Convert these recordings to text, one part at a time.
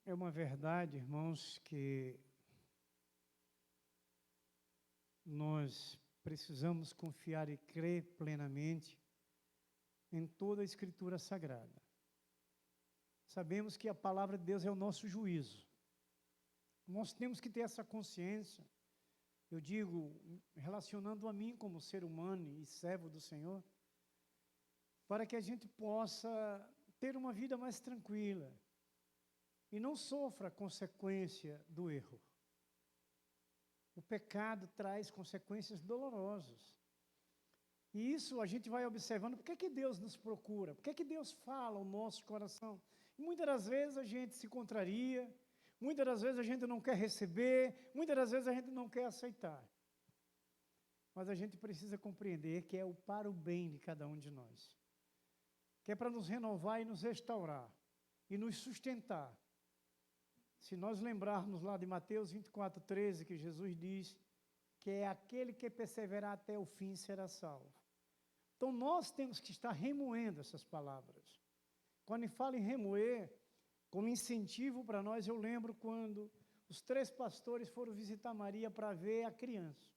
É uma verdade, irmãos, que nós precisamos confiar e crer plenamente em toda a Escritura Sagrada. Sabemos que a palavra de Deus é o nosso juízo. Nós temos que ter essa consciência. Eu digo, relacionando a mim como ser humano e servo do Senhor, para que a gente possa ter uma vida mais tranquila e não sofra a consequência do erro. O pecado traz consequências dolorosas. E isso a gente vai observando. Por que Deus nos procura? Por que Deus fala ao nosso coração? E muitas das vezes a gente se contraria, muitas das vezes a gente não quer receber, muitas das vezes a gente não quer aceitar. Mas a gente precisa compreender que é para o bem de cada um de nós. Que é para nos renovar e nos restaurar e nos sustentar. Se nós lembrarmos lá de Mateus 24:13, que Jesus diz que é aquele que perseverar até o fim será salvo. Então nós temos que estar remoendo essas palavras. Quando fala em remoer, como incentivo para nós, eu lembro quando os 3 pastores foram visitar Maria para ver a criança.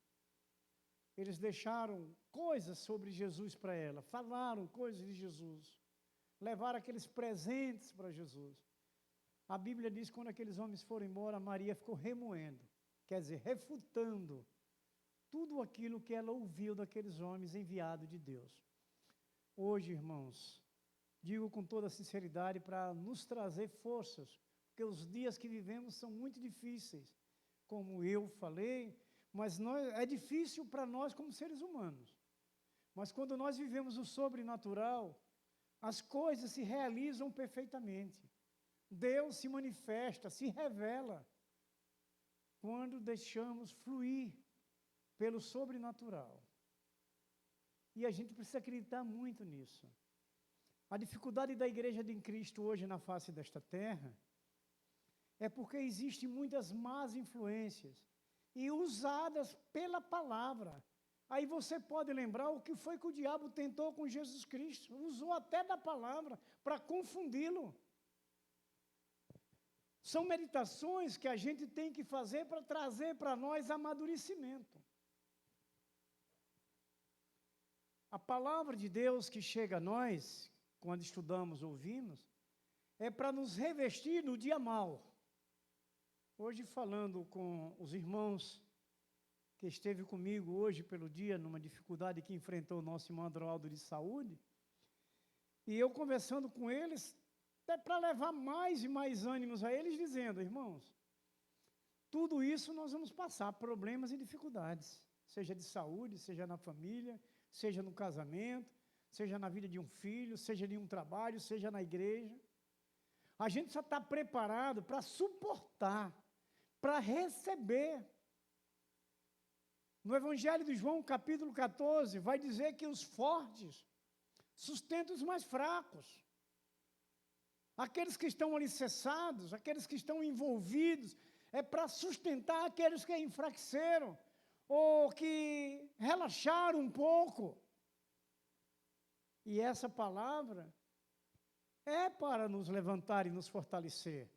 Eles deixaram coisas sobre Jesus para ela, falaram coisas de Jesus, levaram aqueles presentes para Jesus. A Bíblia diz que quando aqueles homens foram embora, Maria ficou remoendo, quer dizer, refutando tudo aquilo que ela ouviu daqueles homens enviados de Deus. Hoje, irmãos, digo com toda sinceridade para nos trazer forças, porque os dias que vivemos são muito difíceis, como eu falei, mas é difícil para nós como seres humanos. Mas quando nós vivemos o sobrenatural, as coisas se realizam perfeitamente. Deus se manifesta, se revela, quando deixamos fluir pelo sobrenatural. E a gente precisa acreditar muito nisso. A dificuldade da igreja de Cristo hoje na face desta terra é porque existem muitas más influências e usadas pela palavra. Aí você pode lembrar o que foi que o diabo tentou com Jesus Cristo. Usou até da palavra para confundi-lo. São meditações que a gente tem que fazer para trazer para nós amadurecimento. A palavra de Deus que chega a nós, quando estudamos, ouvimos, é para nos revestir no dia mau. Hoje, falando com os irmãos que esteve comigo hoje pelo dia, numa dificuldade que enfrentou o nosso irmão Adroaldo de saúde, e eu conversando com eles, até para levar mais e mais ânimos a eles, dizendo, irmãos, tudo isso nós vamos passar, problemas e dificuldades, seja de saúde, seja na família, seja no casamento, seja na vida de um filho, seja de um trabalho, seja na igreja. A gente só está preparado para suportar, para receber. No Evangelho de João, capítulo 14, vai dizer que os fortes sustentam os mais fracos. Aqueles que estão alicerçados, aqueles que estão envolvidos, é para sustentar aqueles que enfraqueceram, ou que relaxaram um pouco. E essa palavra é para nos levantar e nos fortalecer.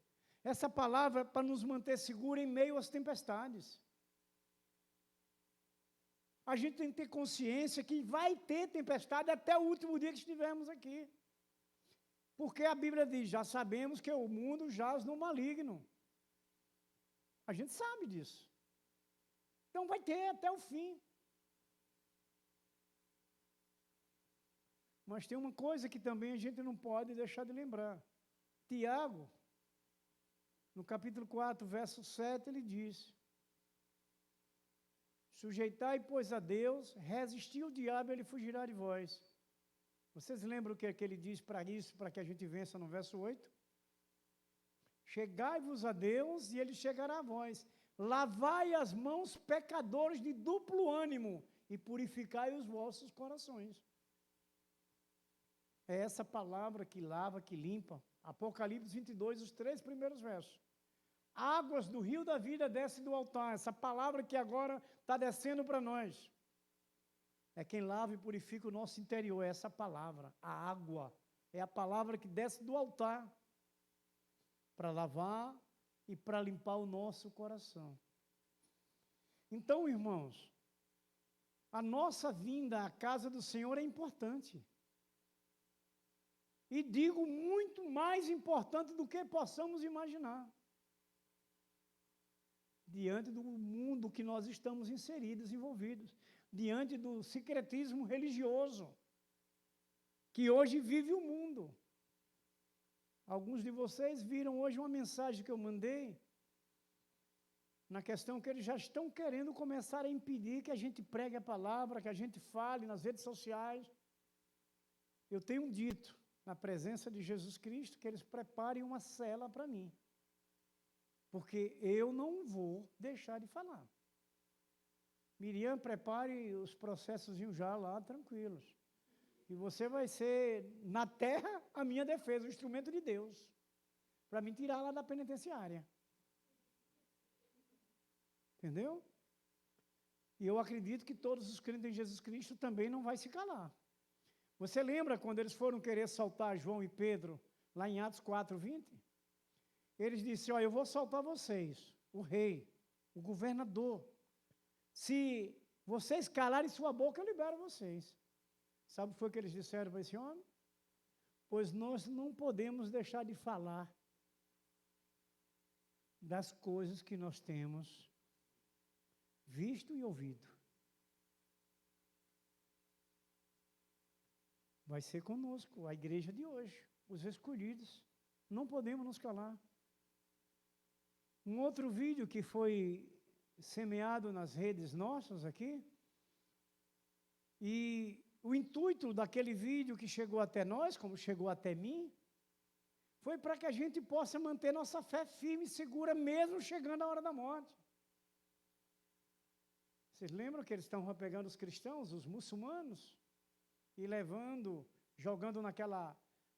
Essa palavra é para nos manter seguros em meio às tempestades. A gente tem que ter consciência que vai ter tempestade até o último dia que estivermos aqui. Porque a Bíblia diz, já sabemos que o mundo jaz no maligno. A gente sabe disso. Então vai ter até o fim. Mas tem uma coisa que também a gente não pode deixar de lembrar. Tiago, no capítulo 4, verso 7, ele diz, sujeitai, pois, a Deus, resisti ao diabo, ele fugirá de vós. Vocês lembram o que ele diz para isso, para que a gente vença no verso 8? Chegai-vos a Deus e ele chegará a vós. Lavai as mãos, pecadores de duplo ânimo, e purificai os vossos corações. É essa palavra que lava, que limpa. Apocalipse 22, os 3 primeiros versos. Águas do rio da vida descem do altar. Essa palavra que agora está descendo para nós. É quem lava e purifica o nosso interior. É essa palavra, a água. É a palavra que desce do altar para lavar e para limpar o nosso coração. Então, irmãos, a nossa vinda à casa do Senhor é importante. E digo, muito mais importante do que possamos imaginar. Diante do mundo que nós estamos inseridos, envolvidos. Diante do secretismo religioso que hoje vive o mundo. Alguns de vocês viram hoje uma mensagem que eu mandei, na questão que eles já estão querendo começar a impedir que a gente pregue a palavra, que a gente fale nas redes sociais. Eu tenho dito, na presença de Jesus Cristo, que eles preparem uma cela para mim. Porque eu não vou deixar de falar. Miriam, prepare os processos já lá, tranquilos. E você vai ser, na terra, a minha defesa, o instrumento de Deus, para me tirar lá da penitenciária. Entendeu? E eu acredito que todos os crentes em Jesus Cristo também não vai se calar. Você lembra quando eles foram querer soltar João e Pedro, lá em Atos 4:20? Eles disseram, eu vou soltar vocês, o rei, o governador. Se vocês calarem sua boca, eu libero vocês. Sabe o que foi que eles disseram para esse homem? Pois nós não podemos deixar de falar das coisas que nós temos visto e ouvido. Vai ser conosco, a igreja de hoje, os escolhidos. Não podemos nos calar. Um outro vídeo que foi semeado nas redes nossas aqui, e o intuito daquele vídeo que chegou até nós, como chegou até mim, foi para que a gente possa manter nossa fé firme e segura, mesmo chegando a hora da morte. Vocês lembram que eles estavam pegando os cristãos, os muçulmanos, e levando, jogando naquela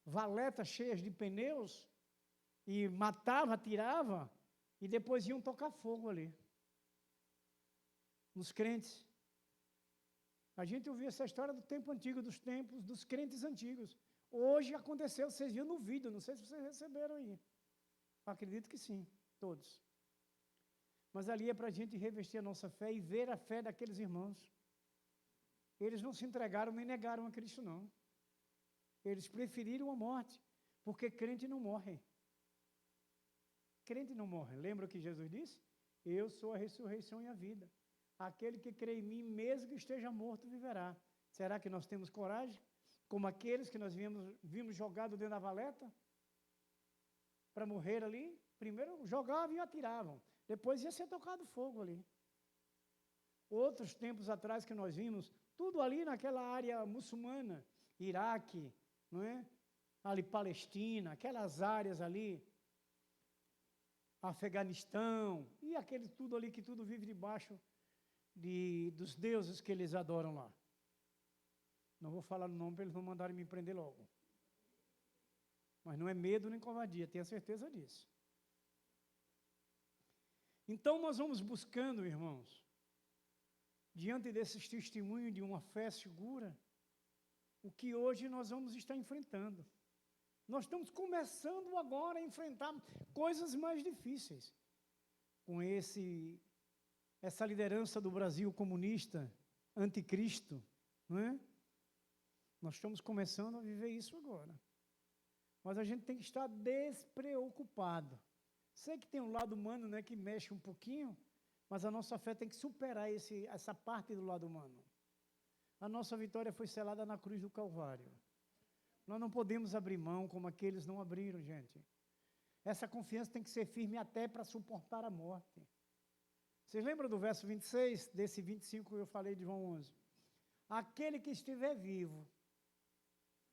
valeta cheia de pneus, e matava, atirava, e depois iam tocar fogo ali, nos crentes. A gente ouviu essa história do tempo antigo, dos tempos, dos crentes antigos. Hoje aconteceu, vocês viram no vídeo, não sei se vocês receberam aí. Acredito que sim, todos. Mas ali é para a gente revestir a nossa fé e ver a fé daqueles irmãos. Eles não se entregaram nem negaram a Cristo, não. Eles preferiram a morte, porque crente não morre. Crente não morre. Lembra o que Jesus disse? Eu sou a ressurreição e a vida. Aquele que crê em mim, mesmo que esteja morto, viverá. Será que nós temos coragem? Como aqueles que nós vimos jogados dentro da valeta? Para morrer ali? Primeiro jogavam e atiravam. Depois ia ser tocado fogo ali. Outros tempos atrás que nós vimos, tudo ali naquela área muçulmana, Iraque, não é? Ali Palestina, aquelas áreas ali, Afeganistão, e aquele tudo ali que tudo vive debaixo dos deuses que eles adoram lá. Não vou falar o nome para eles não mandarem me prender logo. Mas não é medo nem covardia, tenha certeza disso. Então nós vamos buscando, irmãos, diante desses testemunhos de uma fé segura, o que hoje nós vamos estar enfrentando. Nós estamos começando agora a enfrentar coisas mais difíceis. Com essa liderança do Brasil comunista, anticristo, não é? Nós estamos começando a viver isso agora. Mas a gente tem que estar despreocupado. Sei que tem um lado humano, né, que mexe um pouquinho, mas a nossa fé tem que superar essa parte do lado humano. A nossa vitória foi selada na cruz do Calvário. Nós não podemos abrir mão como aqueles não abriram, gente. Essa confiança tem que ser firme até para suportar a morte. Vocês lembram do verso 26, desse 25 que eu falei de João 11? Aquele que estiver vivo,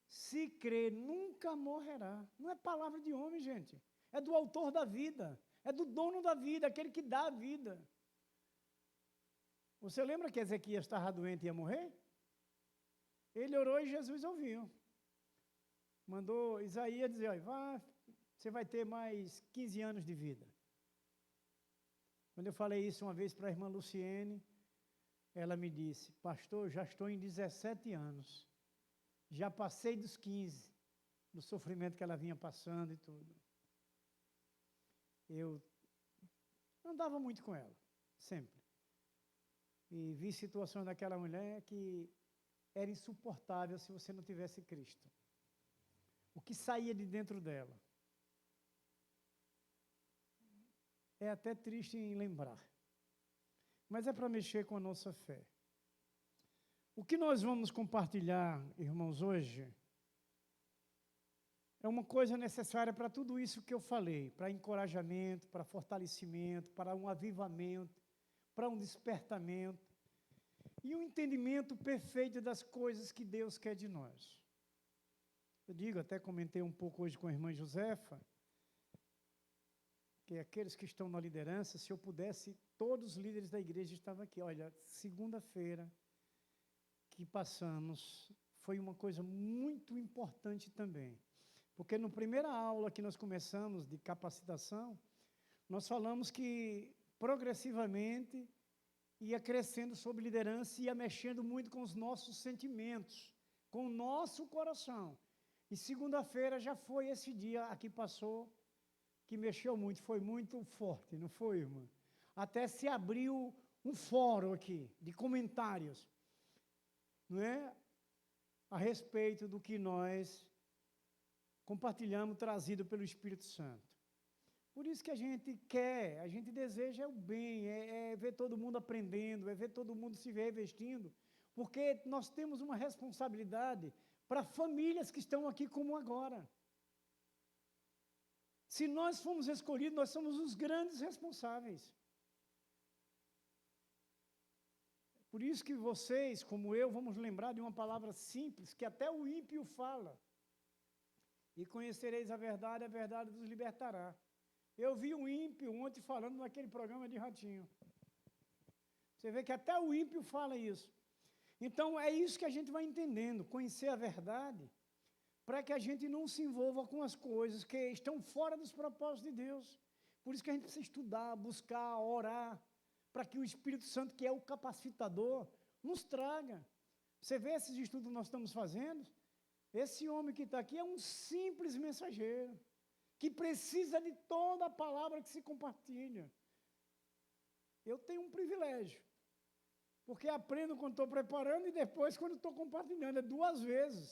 se crer, nunca morrerá. Não é palavra de homem, gente. É do autor da vida. É do dono da vida, aquele que dá a vida. Você lembra que Ezequias estava doente e ia morrer? Ele orou e Jesus ouviu. Mandou Isaías dizer, olha, você vai ter mais 15 anos de vida. Quando eu falei isso uma vez para a irmã Luciene, ela me disse, pastor, já estou em 17 anos. Já passei dos 15, do sofrimento que ela vinha passando e tudo. Eu Andava muito com ela, sempre. E vi situações daquela mulher que era insuportável se você não tivesse Cristo. O que saía de dentro dela. É até triste em lembrar. Mas é para mexer com a nossa fé. O que nós vamos compartilhar, irmãos, hoje, é uma coisa necessária para tudo isso que eu falei, para encorajamento, para fortalecimento, para um avivamento, para um despertamento e um entendimento perfeito das coisas que Deus quer de nós. Eu digo, até comentei um pouco hoje com a irmã Josefa, que aqueles que estão na liderança, se eu pudesse, todos os líderes da igreja estavam aqui. Olha, segunda-feira que passamos foi uma coisa muito importante também. Porque na primeira aula que nós começamos de capacitação, nós falamos que progressivamente ia crescendo sobre liderança e ia mexendo muito com os nossos sentimentos, com o nosso coração. E segunda-feira já foi esse dia aqui passou, que mexeu muito, foi muito forte, não foi, irmã? Até se abriu um fórum aqui, de comentários, não é? A respeito do que nós compartilhamos, trazido pelo Espírito Santo. Por isso que a gente quer, a gente deseja o bem, é ver todo mundo aprendendo, é ver todo mundo se revestindo, porque nós temos uma responsabilidade para famílias que estão aqui como agora. Se nós fomos escolhidos, nós somos os grandes responsáveis. Por isso que vocês, como eu, vamos lembrar de uma palavra simples, que até o ímpio fala. E conhecereis a verdade vos libertará. Eu vi um ímpio ontem falando naquele programa de Ratinho. Você vê que até o ímpio fala isso. Então, é isso que a gente vai entendendo, conhecer a verdade, para que a gente não se envolva com as coisas que estão fora dos propósitos de Deus. Por isso que a gente precisa estudar, buscar, orar, para que o Espírito Santo, que é o capacitador, nos traga. Você vê esses estudos que nós estamos fazendo? Esse homem que está aqui é um simples mensageiro, que precisa de toda a palavra que se compartilha. Eu tenho um privilégio, porque aprendo quando estou preparando e depois quando estou compartilhando, é 2 vezes.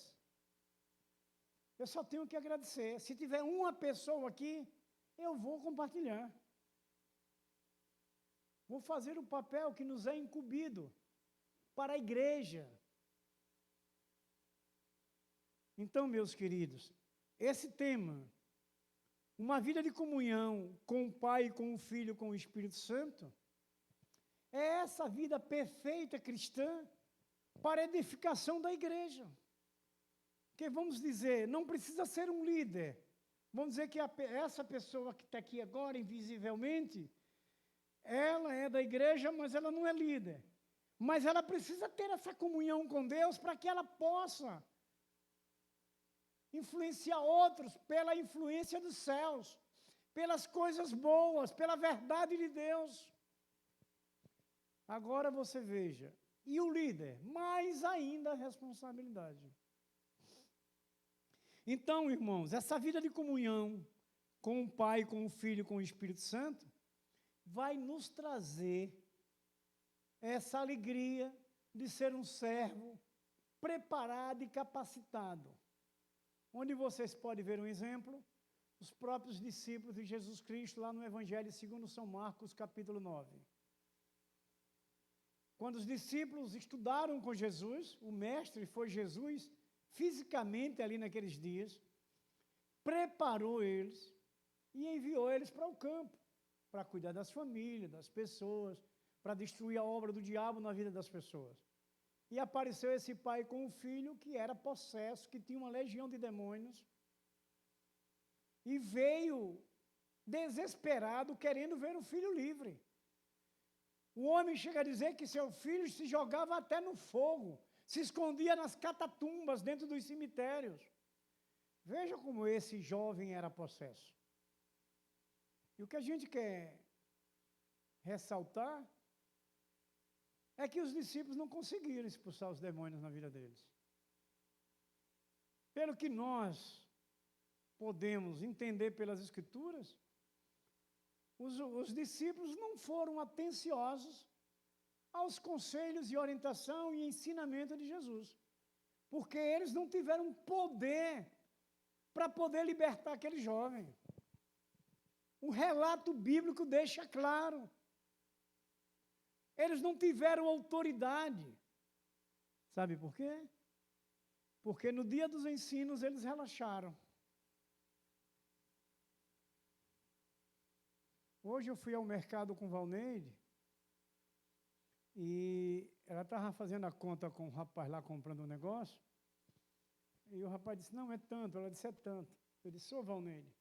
Eu só tenho que agradecer. Se tiver uma pessoa aqui, eu vou compartilhar. Vou fazer o papel que nos é incumbido para a igreja. Então, meus queridos, esse tema, uma vida de comunhão com o Pai, com o Filho, com o Espírito Santo, é essa vida perfeita cristã para a edificação da igreja. Porque vamos dizer, não precisa ser um líder. Vamos dizer que essa pessoa que está aqui agora, invisivelmente, ela é da igreja, mas ela não é líder. Mas ela precisa ter essa comunhão com Deus para que ela possa influenciar outros pela influência dos céus, pelas coisas boas, pela verdade de Deus. Agora você veja, e o líder? Mais ainda a responsabilidade. Então, irmãos, essa vida de comunhão com o Pai, com o Filho, com o Espírito Santo, vai nos trazer essa alegria de ser um servo preparado e capacitado. Onde vocês podem ver um exemplo, os próprios discípulos de Jesus Cristo, lá no Evangelho segundo São Marcos, capítulo 9. Quando os discípulos estudaram com Jesus, o mestre foi Jesus, fisicamente ali naqueles dias, preparou eles e enviou eles para o campo, para cuidar das famílias, das pessoas, para destruir a obra do diabo na vida das pessoas. E apareceu esse pai com um filho que era possesso, que tinha uma legião de demônios, e veio desesperado, querendo ver o filho livre. O homem chega a dizer que seu filho se jogava até no fogo, se escondia nas catatumbas dentro dos cemitérios. Veja como esse jovem era possesso. E o que a gente quer ressaltar é que os discípulos não conseguiram expulsar os demônios na vida deles. Pelo que nós podemos entender pelas Escrituras, os discípulos não foram atenciosos aos conselhos e orientação e ensinamento de Jesus, porque eles não tiveram poder para poder libertar aquele jovem. O relato bíblico deixa claro. Eles não tiveram autoridade. Sabe por quê? Porque no dia dos ensinos eles relaxaram. Hoje eu fui ao mercado com Valneide e ela estava fazendo a conta com o rapaz lá comprando um negócio. E o rapaz disse, não, é tanto. Ela disse, é tanto. Eu disse, ô Valneide,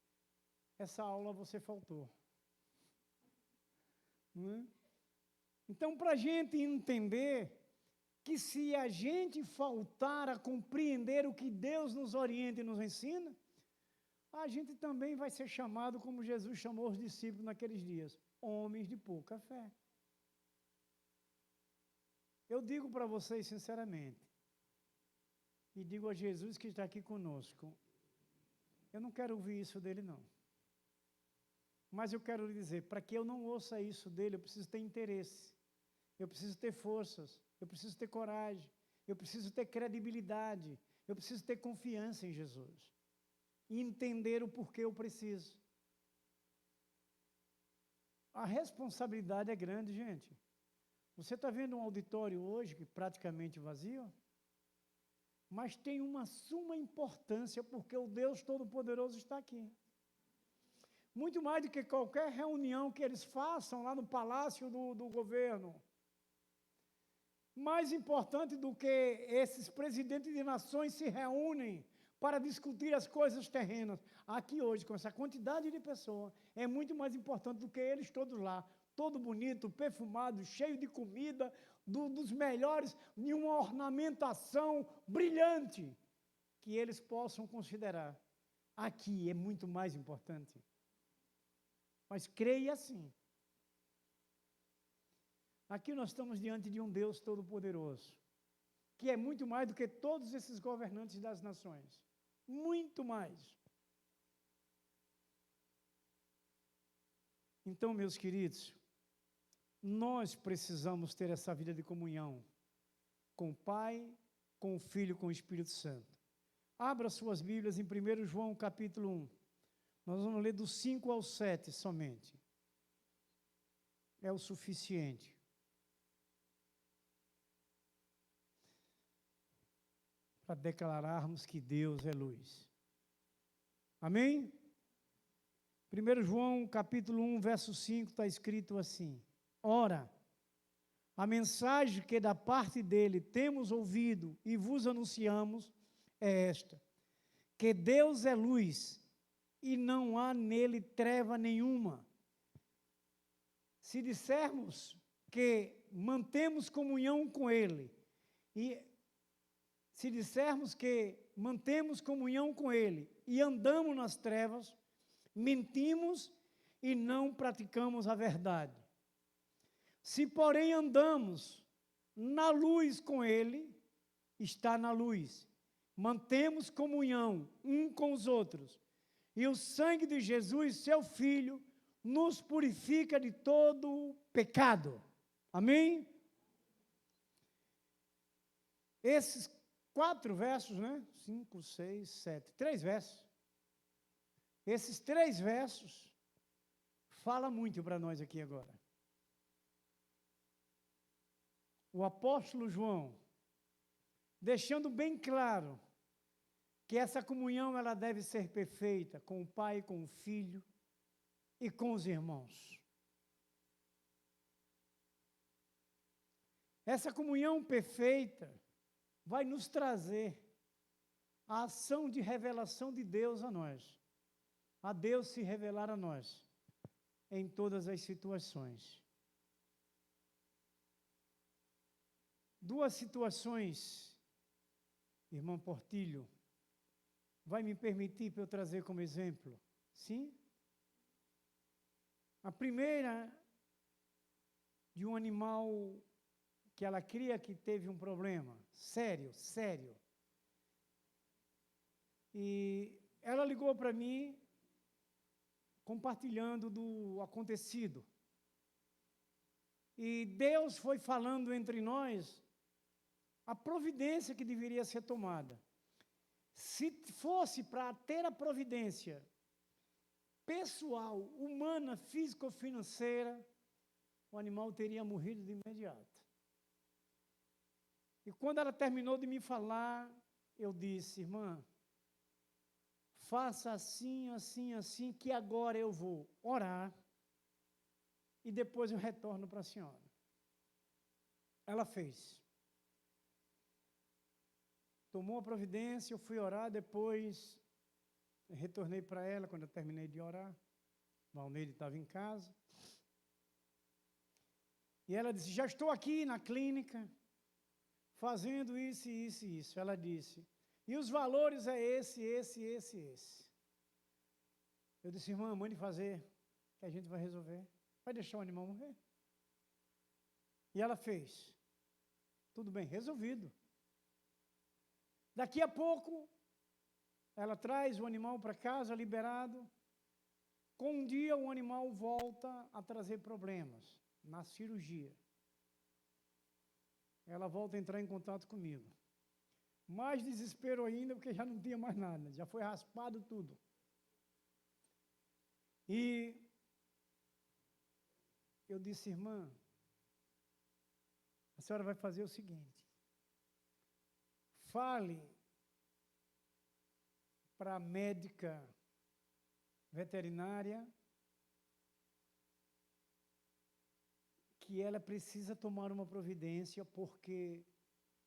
essa aula você faltou. Não é? Então, para a gente entender que se a gente faltar a compreender o que Deus nos orienta e nos ensina, a gente também vai ser chamado, como Jesus chamou os discípulos naqueles dias, homens de pouca fé. Eu digo para vocês sinceramente, e digo a Jesus que está aqui conosco, eu não quero ouvir isso dele não. Mas eu quero lhe dizer, para que eu não ouça isso dele, eu preciso ter interesse, eu preciso ter forças, eu preciso ter coragem, eu preciso ter credibilidade, eu preciso ter confiança em Jesus. E entender o porquê eu preciso. A responsabilidade é grande, gente. Você está vendo um auditório hoje, que praticamente vazio, mas tem uma suma importância, porque o Deus Todo-Poderoso está aqui. Muito mais do que qualquer reunião que eles façam lá no palácio do governo. Mais importante do que esses presidentes de nações se reúnem para discutir as coisas terrenas. Aqui hoje, com essa quantidade de pessoas, é muito mais importante do que eles todos lá, todo bonito, perfumado, cheio de comida, dos melhores, de uma ornamentação brilhante, que eles possam considerar. Aqui é muito mais importante. Mas creia assim. Aqui nós estamos diante de um Deus Todo-Poderoso, que é muito mais do que todos esses governantes das nações. Muito mais. Então, meus queridos, nós precisamos ter essa vida de comunhão com o Pai, com o Filho, com o Espírito Santo. Abra suas Bíblias em 1 João capítulo 1. Nós vamos ler do 5 ao 7 somente. É o suficiente. Para declararmos que Deus é luz. Amém? 1 João, capítulo 1, verso 5, está escrito assim: Ora, a mensagem que da parte dele temos ouvido e vos anunciamos é esta, que Deus é luz e não há nele treva nenhuma. Se dissermos que mantemos comunhão com ele se dissermos que mantemos comunhão com ele e andamos nas trevas, mentimos e não praticamos a verdade. Se, porém, andamos na luz com ele, está na luz, mantemos comunhão um com os outros, e o sangue de Jesus, seu Filho, nos purifica de todo pecado. Amém? Esses 4 versos, né? 5, 6, 7, 3 versos. Esses 3 versos falam muito para nós aqui agora. O apóstolo João, deixando bem claro que essa comunhão ela deve ser perfeita com o Pai, com o Filho e com os irmãos. Essa comunhão perfeita vai nos trazer a ação de revelação de Deus a nós. A Deus se revelar a nós em todas as situações. 2 situações, irmão Portilho, vai me permitir para eu trazer como exemplo? Sim? A primeira, de um animal que ela cria que teve um problema, sério. E ela ligou para mim compartilhando do acontecido. E Deus foi falando entre nós a providência que deveria ser tomada. Se fosse para ter a providência pessoal, humana, físico-financeira, o animal teria morrido de imediato. E quando ela terminou de me falar, eu disse: irmã, faça assim, assim, assim, que agora eu vou orar e depois eu retorno para a senhora. Ela fez. Tomou a providência, eu fui orar, depois retornei para ela quando eu terminei de orar. Valneide estava em casa. E ela disse: já estou aqui na clínica, fazendo isso, isso e isso. Ela disse: e os valores é esse. Eu disse: irmã, mande fazer, que a gente vai resolver. Vai deixar o animal morrer? E ela fez. Tudo bem, resolvido. Daqui a pouco, ela traz o animal para casa, liberado. Com um dia, o animal volta a trazer problemas na cirurgia. Ela volta a entrar em contato comigo. Mais desespero ainda, porque já não tinha mais nada, já foi raspado tudo. E eu disse: irmã, a senhora vai fazer o seguinte: fale para a médica veterinária que ela precisa tomar uma providência porque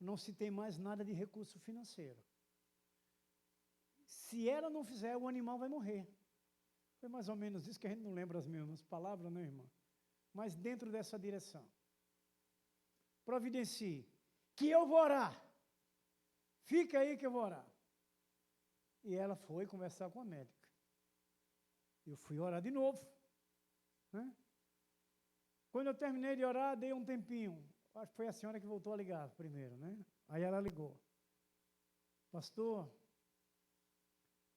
não se tem mais nada de recurso financeiro. Se ela não fizer, o animal vai morrer. Foi mais ou menos isso, que a gente não lembra as mesmas palavras, né, irmã? Mas dentro dessa direção. Providencie, que eu vou orar. Fica aí que eu vou orar. E ela foi conversar com a médica. Eu fui orar de novo, né? Quando eu terminei de orar, dei um tempinho. Acho que foi a senhora que voltou a ligar primeiro, né? Aí ela ligou: pastor,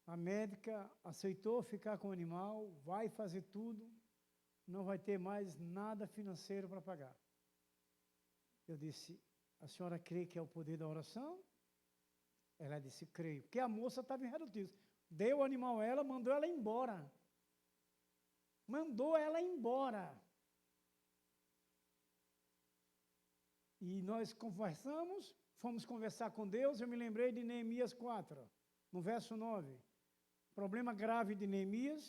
a médica aceitou ficar com o animal, vai fazer tudo, não vai ter mais nada financeiro para pagar. Eu disse: a senhora crê que é o poder da oração? Ela disse: creio. Porque a moça estava irredutível. Deu o animal a ela, mandou ela embora. Mandou ela embora. E nós conversamos, fomos conversar com Deus. Eu me lembrei de Neemias 4, no verso 9. Problema grave de Neemias.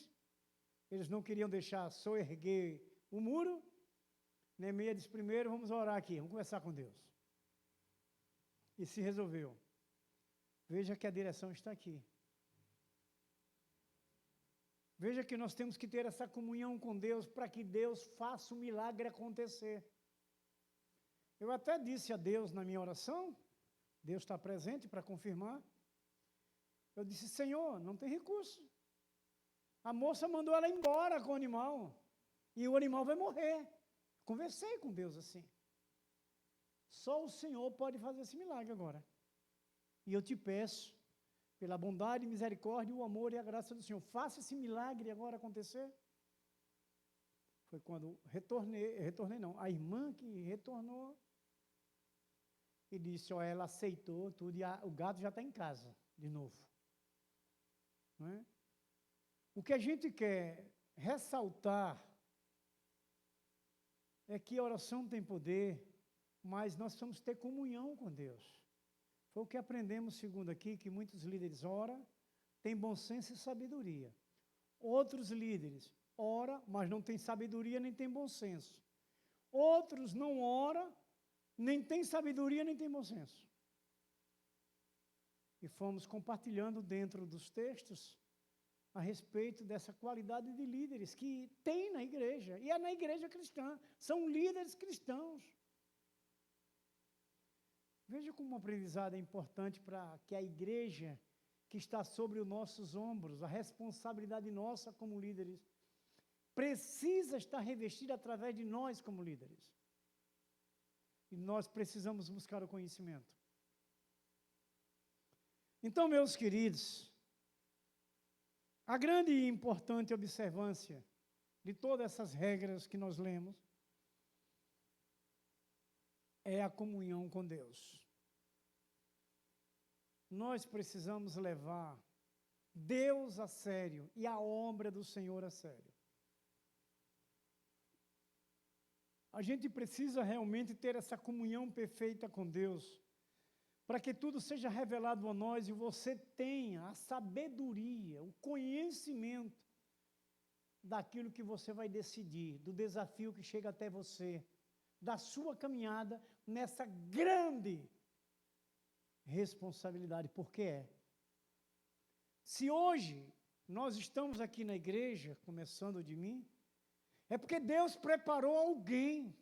Eles não queriam deixar soerguer o muro. Neemias disse: primeiro vamos orar aqui, vamos conversar com Deus. E se resolveu. Veja que a direção está aqui. Veja que nós temos que ter essa comunhão com Deus para que Deus faça o milagre acontecer. Eu até disse a Deus na minha oração, Deus está presente para confirmar. Eu disse: Senhor, não tem recurso. A moça mandou ela embora com o animal, e o animal vai morrer. Conversei com Deus assim. Só o Senhor pode fazer esse milagre agora. E eu te peço, pela bondade, misericórdia, o amor e a graça do Senhor, faça esse milagre agora acontecer. Foi quando retornei não, a irmã que retornou e disse: ó, ela aceitou tudo, e o gato já está em casa, de novo. Não é? O que a gente quer ressaltar é que a oração tem poder, mas nós precisamos ter comunhão com Deus. Foi o que aprendemos segundo aqui, que muitos líderes oram, têm bom senso e sabedoria. Outros líderes oram, mas não têm sabedoria nem têm bom senso. Outros não oram, nem têm sabedoria nem têm bom senso. E fomos compartilhando dentro dos textos a respeito dessa qualidade de líderes que tem na igreja, e é na igreja cristã, são líderes cristãos. Veja como o aprendizado é importante para que a igreja, que está sobre os nossos ombros, a responsabilidade nossa como líderes, precisa estar revestida através de nós como líderes. E nós precisamos buscar o conhecimento. Então, meus queridos, A grande e importante observância de todas essas regras que nós lemos é a comunhão com Deus. Nós precisamos levar Deus a sério e a obra do Senhor a sério. A gente precisa realmente ter essa comunhão perfeita com Deus, para que tudo seja revelado a nós e você tenha a sabedoria, o conhecimento daquilo que você vai decidir, do desafio que chega até você, da sua caminhada nessa grande responsabilidade, porque é. Se hoje nós estamos aqui na igreja, começando de mim, é porque Deus preparou alguém,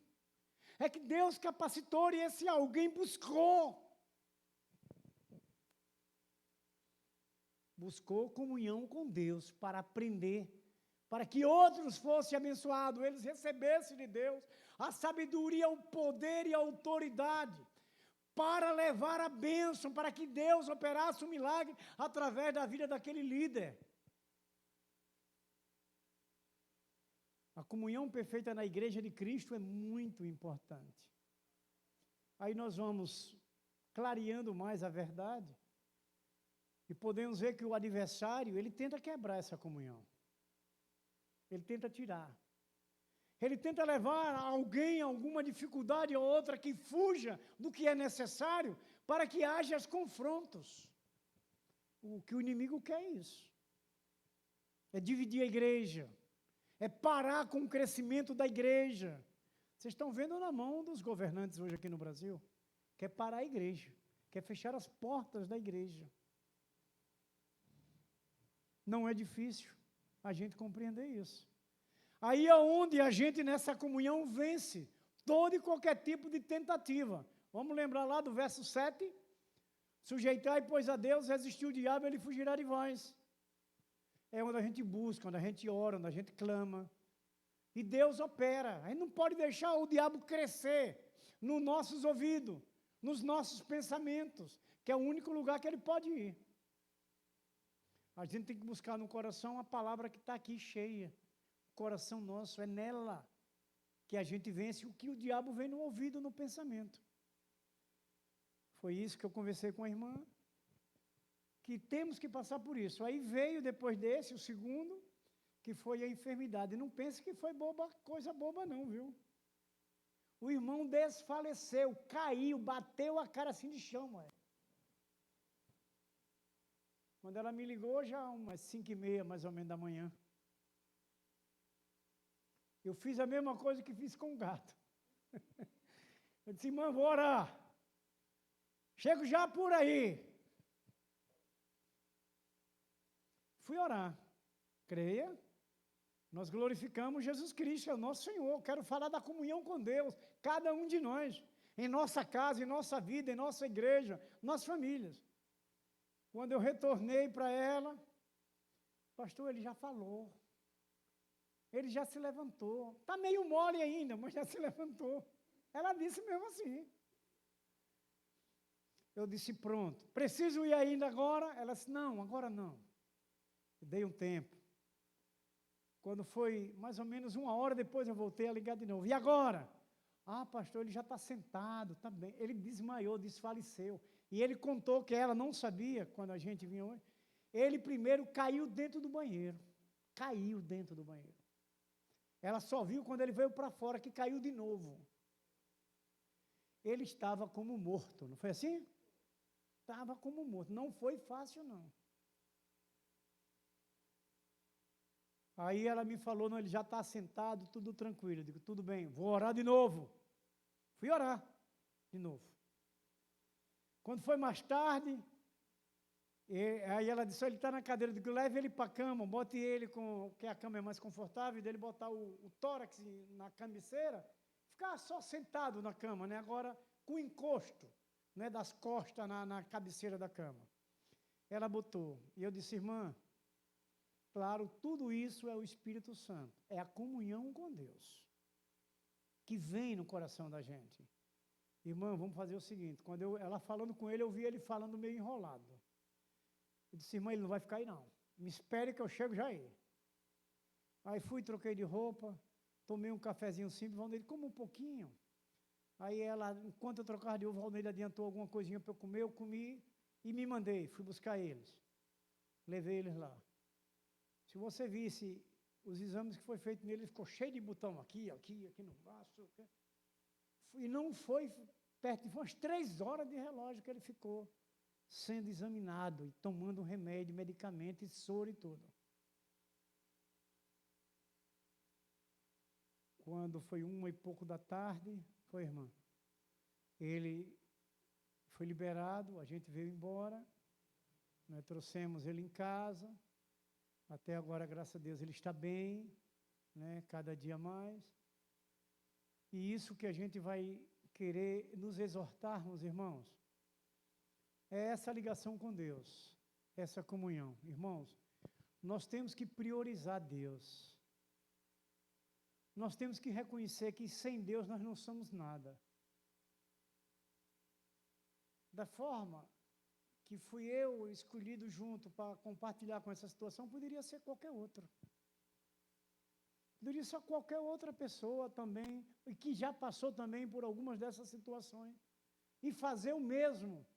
é que Deus capacitou e esse alguém buscou comunhão com Deus para aprender, para que outros fossem abençoados, eles recebessem de Deus a sabedoria, o poder e a autoridade para levar a bênção, para que Deus operasse um milagre através da vida daquele líder. A comunhão perfeita na igreja de Cristo é muito importante. Aí nós vamos clareando mais a verdade e podemos ver que o adversário, ele tenta quebrar essa comunhão. Ele tenta tirar. Ele tenta levar alguém a alguma dificuldade ou outra que fuja do que é necessário para que haja os confrontos. O que o inimigo quer é isso. É dividir a igreja. É parar com o crescimento da igreja. Vocês estão vendo na mão dos governantes hoje aqui no Brasil. Quer parar a igreja. Quer fechar as portas da igreja. Não é difícil a gente compreender isso. Aí é onde a gente, nessa comunhão, vence todo e qualquer tipo de tentativa. Vamos lembrar lá do verso 7? Sujeitai, pois, a Deus, resistir o diabo, ele fugirá de vós. É onde a gente busca, onde a gente ora, onde a gente clama. E Deus opera. A gente não pode deixar o diabo crescer nos nossos ouvidos, nos nossos pensamentos, que é o único lugar que ele pode ir. A gente tem que buscar no coração a palavra que está aqui cheia. O coração nosso, é nela que a gente vence o que o diabo vem no ouvido, no pensamento. Foi isso que eu conversei com a irmã, que temos que passar por isso. Aí veio depois desse, o segundo, que foi a enfermidade. Não pense que foi coisa boba não, viu? O irmão desfaleceu, caiu, bateu a cara assim de chão, ué. Quando ela me ligou, já umas 5h30, mais ou menos, da manhã. Eu fiz a mesma coisa que fiz com o gato. Eu disse, irmã, vou orar. Chego já por aí. Fui orar. Creia, nós glorificamos Jesus Cristo, é o nosso Senhor. Quero falar da comunhão com Deus, cada um de nós, em nossa casa, em nossa vida, em nossa igreja, nossas famílias. Quando eu retornei para ela, pastor, ele já falou. Ele já se levantou. Está meio mole ainda, mas já se levantou. Ela disse mesmo assim. Eu disse, pronto. Preciso ir ainda agora? Ela disse, não, agora não. Eu dei um tempo. Quando foi mais ou menos 1 hora depois, eu voltei a ligar de novo. E agora? Ah, pastor, ele já está sentado, está bem. Ele desmaiou, desfaleceu. E ele contou que ela não sabia, quando a gente vinha hoje, ele primeiro caiu dentro do banheiro. Caiu dentro do banheiro. Ela só viu quando ele veio para fora, que caiu de novo. Ele estava como morto, não foi assim? Estava como morto. Não foi fácil, não. Aí ela me falou, não, ele já está sentado, tudo tranquilo. Eu digo, tudo bem, vou orar de novo. Fui orar de novo. Quando foi mais tarde, aí ela disse, ele está na cadeira, eu digo, leve ele para a cama, bote ele, que a cama é mais confortável, dele botar o tórax na cabeceira, ficar só sentado na cama, né? Agora com encosto, né, das costas na cabeceira da cama. Ela botou, e eu disse, irmã, claro, tudo isso é o Espírito Santo, é a comunhão com Deus, que vem no coração da gente. Irmã, vamos fazer o seguinte, quando ela falando com ele, eu vi ele falando meio enrolado. Eu disse, irmã, ele não vai ficar aí não. Me espere que eu chego já aí. Aí fui, troquei de roupa, tomei um cafezinho simples, Valneide, como um pouquinho. Aí ela, enquanto eu trocava de ovo, Valneide adiantou alguma coisinha para eu comer, eu comi e me mandei, fui buscar eles. Levei eles lá. Se você visse os exames que foi feito nele, ele ficou cheio de botão aqui no braço. E não foi perto, foi umas 3 horas de relógio que ele ficou sendo examinado e tomando remédio, medicamento e soro e tudo. Quando foi 1h pouco da tarde, foi, irmã, ele foi liberado, a gente veio embora, nós trouxemos ele em casa, até agora, graças a Deus, ele está bem, né, cada dia mais. E isso que a gente vai querer nos exortarmos, irmãos, é essa ligação com Deus, essa comunhão. Irmãos, nós temos que priorizar Deus. Nós temos que reconhecer que sem Deus nós não somos nada. Da forma que fui eu escolhido junto para compartilhar com essa situação, poderia ser qualquer outro. Poderia ser qualquer outra pessoa também, e que já passou também por algumas dessas situações. E fazer o mesmo.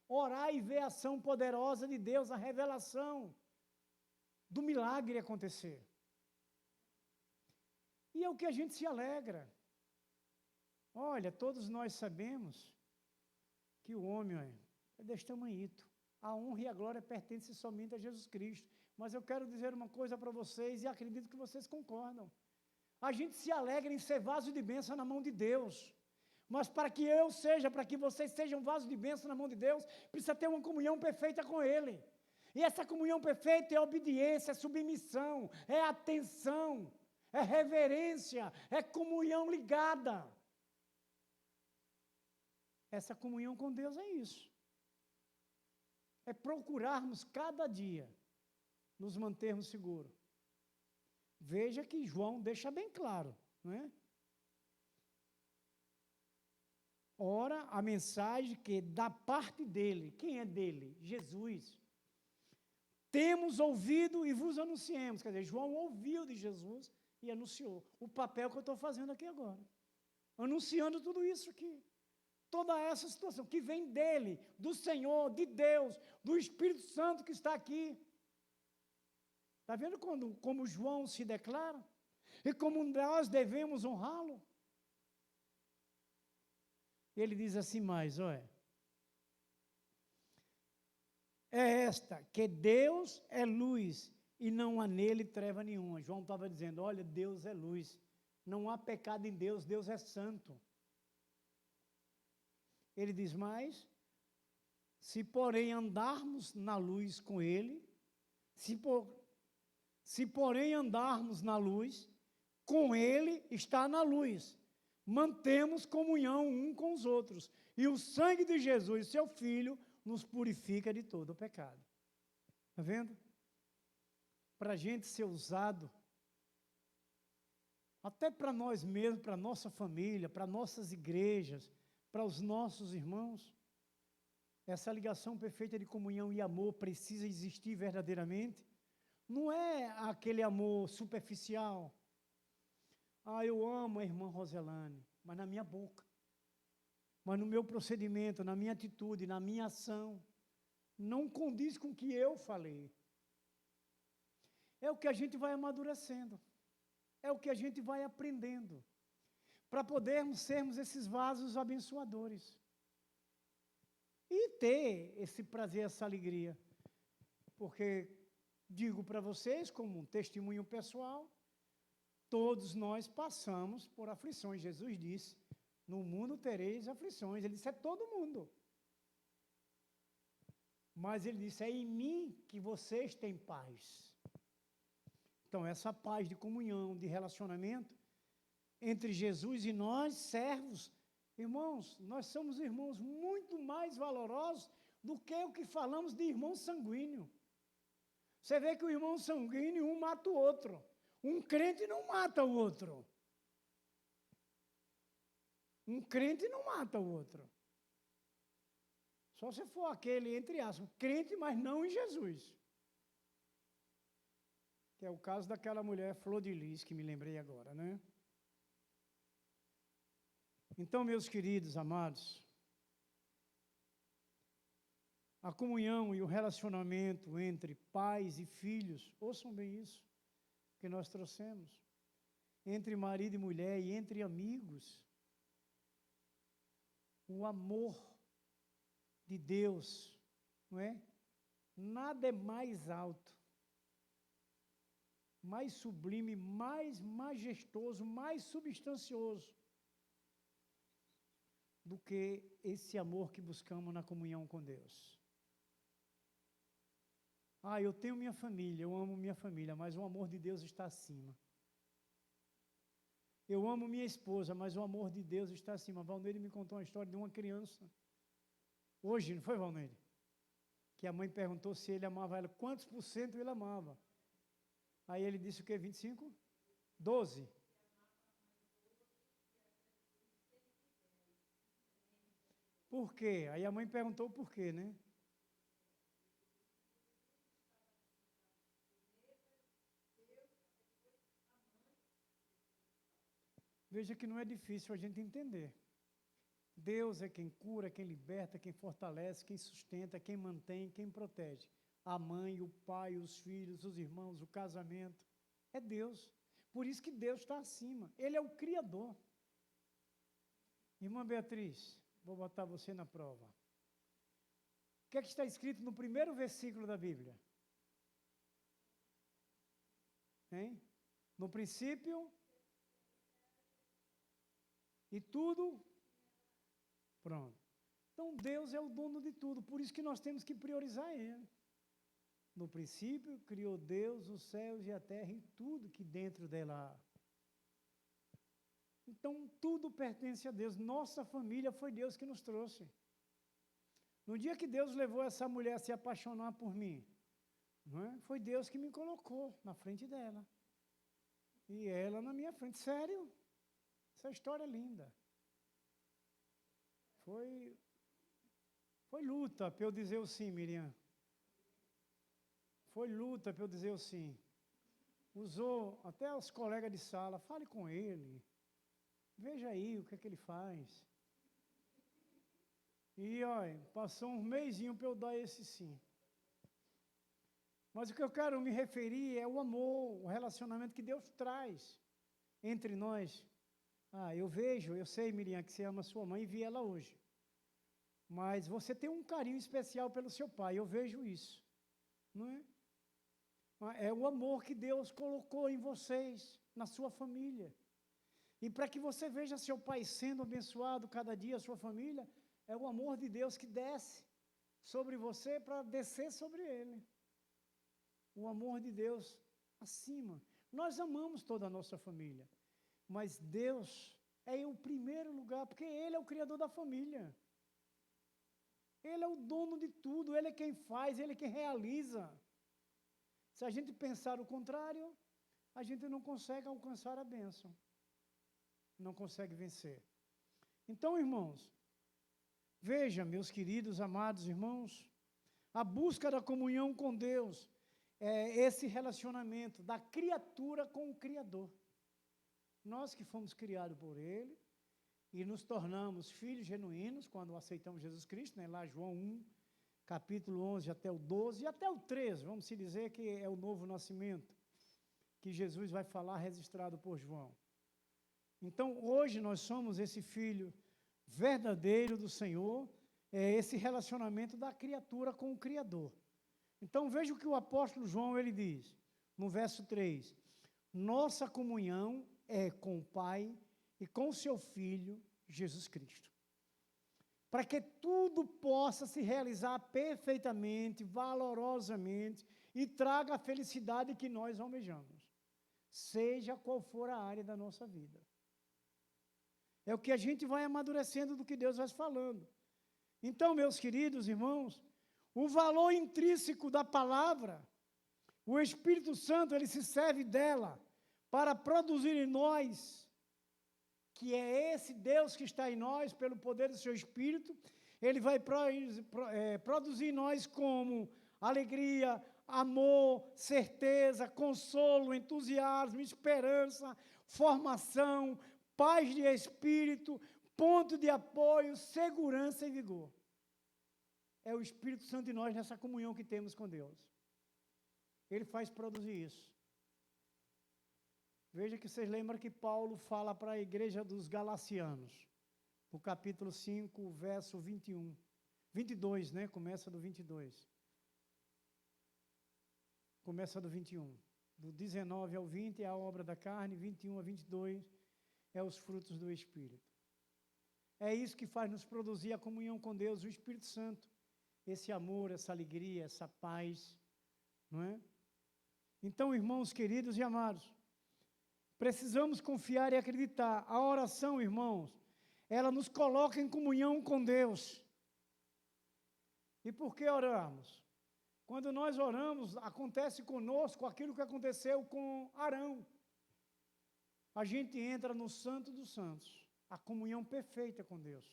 Orar e ver a ação poderosa de Deus, a revelação do milagre acontecer. E é o que a gente se alegra. Olha, todos nós sabemos que o homem é deste tamanhito. A honra e a glória pertencem somente a Jesus Cristo. Mas eu quero dizer uma coisa para vocês, e acredito que vocês concordam. A gente se alegra em ser vaso de bênção na mão de Deus. Mas para que eu seja, para que vocês sejam vaso de bênção na mão de Deus, precisa ter uma comunhão perfeita com Ele. E essa comunhão perfeita é obediência, é submissão, é atenção, é reverência, é comunhão ligada. Essa comunhão com Deus é isso. É procurarmos cada dia nos mantermos seguros. Veja que João deixa bem claro, não é? Ora, a mensagem que da parte dele, quem é dele? Jesus. Temos ouvido e vos anunciemos. Quer dizer, João ouviu de Jesus e anunciou. O papel que eu estou fazendo aqui agora. Anunciando tudo isso aqui. Toda essa situação que vem dele, do Senhor, de Deus, do Espírito Santo que está aqui. Está vendo como João se declara? E como nós devemos honrá-lo? Ele diz assim mais, olha. É esta, que Deus é luz e não há nele treva nenhuma. João estava dizendo, olha, Deus é luz. Não há pecado em Deus, Deus é santo. Ele diz mais, se porém andarmos na luz com ele, se porém andarmos na luz, com ele está na luz. Mantemos comunhão um com os outros. E o sangue de Jesus, seu Filho, nos purifica de todo o pecado. Está vendo? Para a gente ser usado, até para nós mesmos, para a nossa família, para nossas igrejas, para os nossos irmãos, essa ligação perfeita de comunhão e amor precisa existir verdadeiramente. Não é aquele amor superficial. Ah, eu amo a irmã Roselane, mas na minha boca. Mas no meu procedimento, na minha atitude, na minha ação, não condiz com o que eu falei. É o que a gente vai amadurecendo. É o que a gente vai aprendendo. Para podermos sermos esses vasos abençoadores. E ter esse prazer, essa alegria. Porque, digo para vocês, como um testemunho pessoal, todos nós passamos por aflições. Jesus disse, no mundo tereis aflições. Ele disse, é todo mundo. Mas ele disse, é em mim que vocês têm paz. Então, essa paz de comunhão, de relacionamento, entre Jesus e nós, servos, irmãos, nós somos irmãos muito mais valorosos do que o que falamos de irmão sanguíneo. Você vê que o irmão sanguíneo, um mata o outro. Um crente não mata o outro. Um crente não mata o outro. Só se for aquele, entre aspas, crente, mas não em Jesus. Que é o caso daquela mulher Flor de Lis, que me lembrei agora, né? Então, meus queridos, amados, a comunhão e o relacionamento entre pais e filhos, ouçam bem isso, que nós trouxemos, entre marido e mulher e entre amigos, o amor de Deus, não é? Nada é mais alto, mais sublime, mais majestoso, mais substancioso do que esse amor que buscamos na comunhão com Deus. Eu tenho minha família, eu amo minha família, mas o amor de Deus está acima. Eu amo minha esposa, mas o amor de Deus está acima. Valneire me contou uma história de uma criança. Hoje, não foi, Valneire? Que a mãe perguntou se ele amava ela, quantos por cento ele amava. Aí ele disse o quê? 25? 12. Por quê? Aí a mãe perguntou o porquê, né? Veja que não é difícil a gente entender. Deus é quem cura, quem liberta, quem fortalece, quem sustenta, quem mantém, quem protege. A mãe, o pai, os filhos, os irmãos, o casamento. É Deus. Por isso que Deus está acima. Ele é o Criador. Irmã Beatriz, vou botar você na prova. O que é que está escrito no primeiro versículo da Bíblia? Hein? No princípio, e tudo, pronto. Então, Deus é o dono de tudo, por isso que nós temos que priorizar Ele. No princípio, criou Deus os céus e a terra e tudo que dentro dela há. Então, tudo pertence a Deus. Nossa família foi Deus que nos trouxe. No dia que Deus levou essa mulher a se apaixonar por mim, não é? Foi Deus que me colocou na frente dela. E ela na minha frente. Sério? Essa história é linda. Foi luta para eu dizer o sim, Miriam. Foi luta para eu dizer o sim. Usou até os colegas de sala, fale com ele. Veja aí o que é que ele faz. E, olha, passou um mesinho para eu dar esse sim. Mas o que eu quero me referir é o amor, o relacionamento que Deus traz entre nós. Eu sei, Miriam, que você ama sua mãe e vi ela hoje. Mas você tem um carinho especial pelo seu pai, eu vejo isso. Não é? É o amor que Deus colocou em vocês, na sua família. E para que você veja seu pai sendo abençoado cada dia, a sua família, é o amor de Deus que desce sobre você para descer sobre ele. O amor de Deus acima. Nós amamos toda a nossa família, mas Deus é em primeiro lugar, porque Ele é o Criador da família. Ele é o dono de tudo, Ele é quem faz, Ele é quem realiza. Se a gente pensar o contrário, a gente não consegue alcançar a bênção. Não consegue vencer. Então, irmãos, veja, meus queridos, amados irmãos, a busca da comunhão com Deus é esse relacionamento da criatura com o Criador. Nós que fomos criados por Ele e nos tornamos filhos genuínos quando aceitamos Jesus Cristo, né? Lá João 1, capítulo 11 até o 12 e até o 13, vamos se dizer que é o novo nascimento, que Jesus vai falar registrado por João. Então, hoje nós somos esse filho verdadeiro do Senhor, é esse relacionamento da criatura com o Criador. Então, veja o que o apóstolo João ele diz, no verso 3. Nossa comunhão é com o Pai e com o seu Filho, Jesus Cristo. Para que tudo possa se realizar perfeitamente, valorosamente, e traga a felicidade que nós almejamos, seja qual for a área da nossa vida. É o que a gente vai amadurecendo do que Deus vai falando. Então, meus queridos irmãos, o valor intrínseco da palavra, o Espírito Santo, ele se serve dela para produzir em nós, que é esse Deus que está em nós, pelo poder do seu Espírito, ele vai produzir em nós como alegria, amor, certeza, consolo, entusiasmo, esperança, formação, paz de espírito, ponto de apoio, segurança e vigor. É o Espírito Santo em nós nessa comunhão que temos com Deus. Ele faz produzir isso. Veja que vocês lembram que Paulo fala para a igreja dos Galacianos, no capítulo 5, verso 21. 22, né? Começa do 22. Começa do 21. Do 19 ao 20 é a obra da carne, 21 a 22 é os frutos do Espírito. É isso que faz nos produzir a comunhão com Deus, o Espírito Santo. Esse amor, essa alegria, essa paz, não é? Então, irmãos queridos e amados, precisamos confiar e acreditar. A oração, irmãos, ela nos coloca em comunhão com Deus. E por que oramos? Quando nós oramos, acontece conosco aquilo que aconteceu com Arão. A gente entra no Santo dos Santos, a comunhão perfeita com Deus.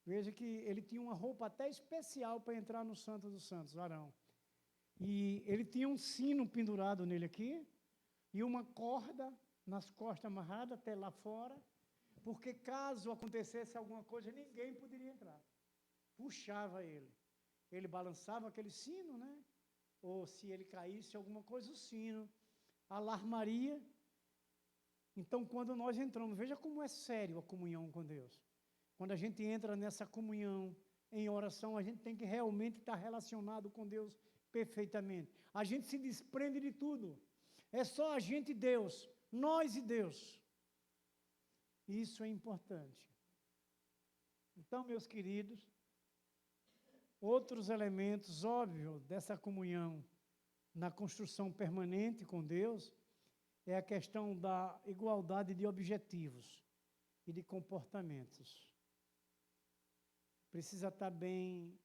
Veja que ele tinha uma roupa até especial para entrar no Santo dos Santos, Arão. E ele tinha um sino pendurado nele aqui, e uma corda nas costas amarrada até lá fora, porque caso acontecesse alguma coisa, ninguém poderia entrar. Puxava ele. Ele balançava aquele sino, né? Ou se ele caísse alguma coisa, o sino alarmaria. Então, quando nós entramos, veja como é sério a comunhão com Deus. Quando a gente entra nessa comunhão em oração, a gente tem que realmente estar relacionado com Deus perfeitamente. A gente se desprende de tudo. É só a gente e Deus, nós e Deus. Isso é importante. Então, meus queridos, outros elementos, óbvio, dessa comunhão na construção permanente com Deus é a questão da igualdade de objetivos e de comportamentos. Precisa estar bem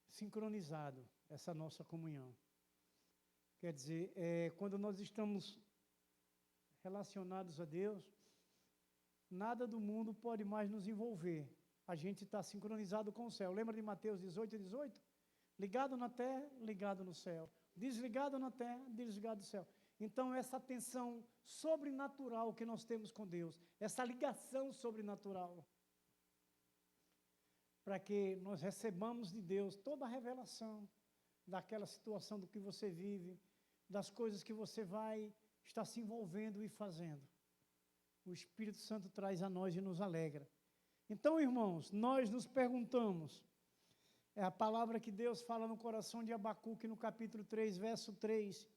sincronizado essa nossa comunhão. Quer dizer, quando nós estamos relacionados a Deus, nada do mundo pode mais nos envolver. A gente está sincronizado com o céu. Lembra de Mateus 18, 18? Ligado na terra, ligado no céu. Desligado na terra, desligado do céu. Então, essa tensão sobrenatural que nós temos com Deus, essa ligação sobrenatural, para que nós recebamos de Deus toda a revelação daquela situação do que você vive, das coisas que você vai estar se envolvendo e fazendo. O Espírito Santo traz a nós e nos alegra. Então, irmãos, nós nos perguntamos, é a palavra que Deus fala no coração de Abacuque, no capítulo 3, verso 3,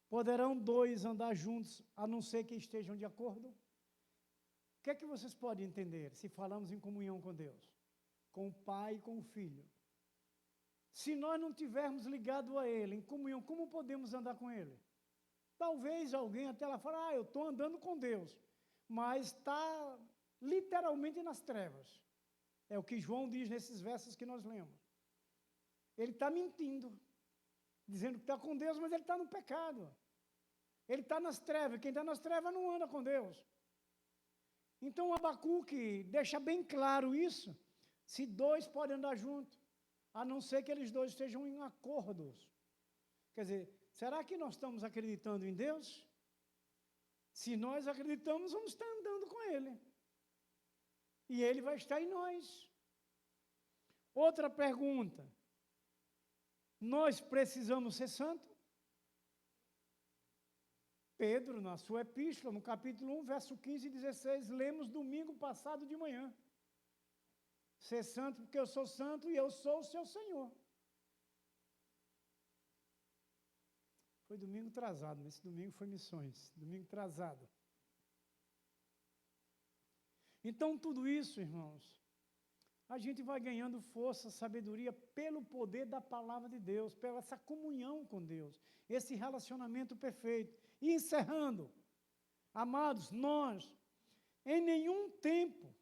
poderão dois andar juntos, a não ser que estejam de acordo? O que é que vocês podem entender, se falamos em comunhão com Deus? Com o Pai e com o Filho. Se nós não tivermos ligado a Ele, em comunhão, como podemos andar com Ele? Talvez alguém até lá fale, eu estou andando com Deus, mas está literalmente nas trevas. É o que João diz nesses versos que nós lemos. Ele está mentindo, dizendo que está com Deus, mas ele está no pecado. Ele está nas trevas, quem está nas trevas não anda com Deus. Então, Abacuque deixa bem claro isso, se dois podem andar juntos, a não ser que eles dois estejam em acordos. Quer dizer, será que nós estamos acreditando em Deus? Se nós acreditamos, vamos estar andando com Ele. E Ele vai estar em nós. Outra pergunta. Nós precisamos ser santos? Pedro, na sua epístola, no capítulo 1, verso 15 e 16, lemos domingo passado de manhã. Ser santo porque eu sou santo e eu sou o seu Senhor. Foi domingo atrasado, esse domingo foi missões, domingo atrasado. Então, tudo isso, irmãos, a gente vai ganhando força, sabedoria pelo poder da palavra de Deus, pela essa comunhão com Deus, esse relacionamento perfeito. E encerrando, amados, nós, em nenhum tempo,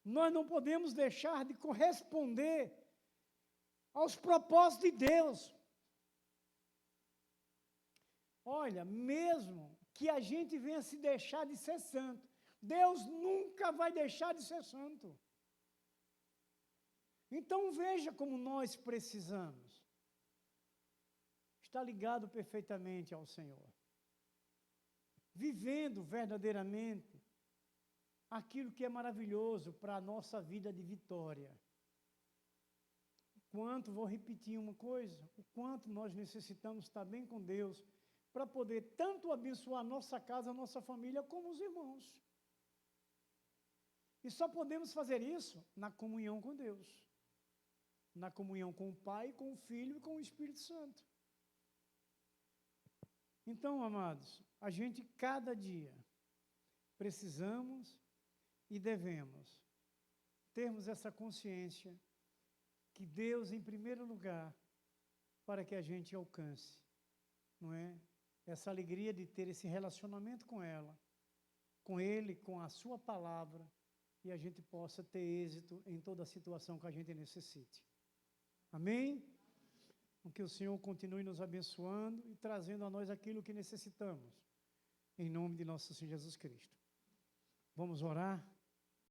nós não podemos deixar de corresponder aos propósitos de Deus. Olha, mesmo que a gente venha se deixar de ser santo, Deus nunca vai deixar de ser santo. Então veja como nós precisamos está ligado perfeitamente ao Senhor, vivendo verdadeiramente aquilo que é maravilhoso para a nossa vida de vitória. Vou repetir uma coisa, o quanto nós necessitamos estar bem com Deus para poder tanto abençoar a nossa casa, a nossa família, como os irmãos. E só podemos fazer isso na comunhão com Deus, na comunhão com o Pai, com o Filho e com o Espírito Santo. Então, amados, a gente cada dia precisamos e devemos termos essa consciência que Deus, em primeiro lugar, para que a gente alcance, não é? Essa alegria de ter esse relacionamento com Ele, com a sua palavra, e a gente possa ter êxito em toda a situação que a gente necessite. Amém? Que o Senhor continue nos abençoando e trazendo a nós aquilo que necessitamos, em nome de nosso Senhor Jesus Cristo. Vamos orar?